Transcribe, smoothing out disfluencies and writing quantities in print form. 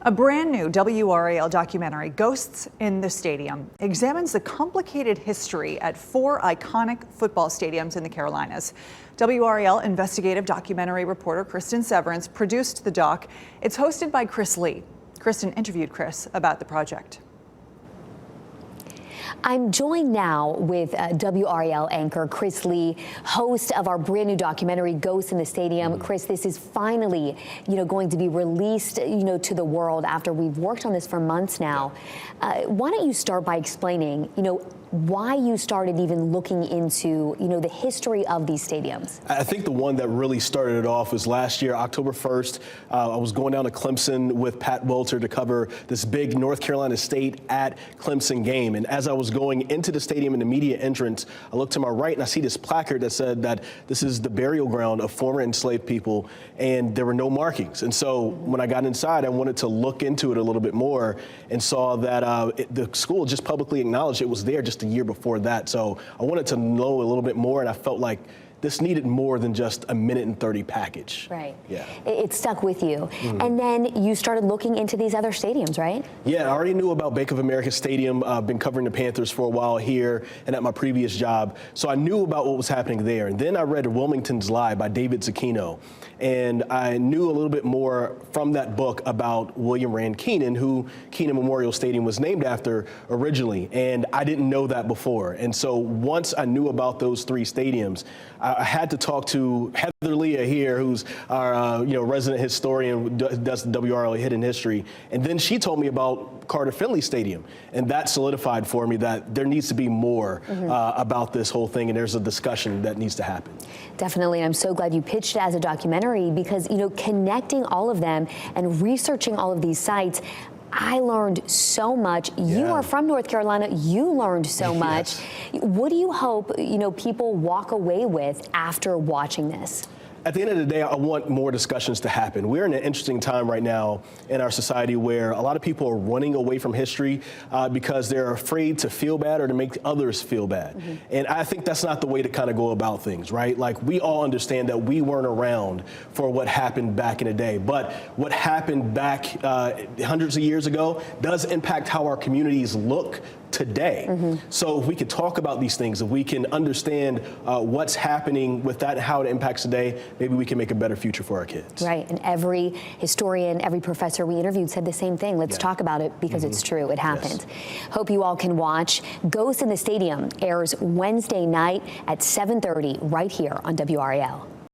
A brand new WRAL documentary, Ghosts in the Stadium, examines the complicated history at 4 iconic football stadiums in the Carolinas. WRAL investigative documentary reporter Cristin Severance produced the doc. It's hosted by Cristin. Cristin interviewed Chris about the project. I'm joined now with WRAL anchor Chris Lee, host of our brand new documentary, Ghosts in the Stadium. Chris, this is finally, going to be released, to the world after we've worked on this for months now. Why don't you start by explaining, why you started even looking into, the history of these stadiums? I think the one that really started it off was last year, October 1st. I was going down to Clemson with Pat Welter to cover this big North Carolina State at Clemson game. And as I was going into the stadium in the media entrance, I looked to my right and I see this placard that said that this is the burial ground of former enslaved people, and there were no markings. And so when I got inside, I wanted to look into it a little bit more and saw that the school just publicly acknowledged it was there just a year before that. So I wanted to know a little bit more, and I felt like this needed more than just a minute and 30 package. Right. Yeah. It stuck with you. And then you started looking into these other stadiums, right? Yeah, I already knew about Bank of America Stadium. I've been covering the Panthers for a while here and at my previous job. So I knew about what was happening there. And then I read Wilmington's Lie by David Zucchino. And I knew a little bit more from that book about William Rand Keenan, who Keenan Memorial Stadium was named after originally. And I didn't know that before. And so once I knew about those 3 stadiums, I had to talk to Heather Leah here, who's our resident historian, does the WRAL Hidden History. And then she told me about Carter Finley Stadium. And that solidified for me that there needs to be more about this whole thing, and there's a discussion that needs to happen. Definitely. I'm so glad you pitched it as a documentary because, connecting all of them and researching all of these sites, I learned so much. You are from North Carolina. You learned so much. What do you hope, people walk away with after watching this? At the end of the day, I want more discussions to happen. We're in an interesting time right now in our society where a lot of people are running away from history because they're afraid to feel bad or to make others feel bad. And I think that's not the way to kind of go about things, right? Like, we all understand that we weren't around for what happened back in the day, but what happened back hundreds of years ago does impact how our communities look today. So if we could talk about these things, if we can understand what's happening with that and how it impacts today, maybe we can make a better future for our kids. Right, and every historian, every professor we interviewed said the same thing. Let's talk about it because it's true, it happened. Hope you all can watch. Ghosts in the Stadium airs Wednesday night at 7:30 right here on WRAL.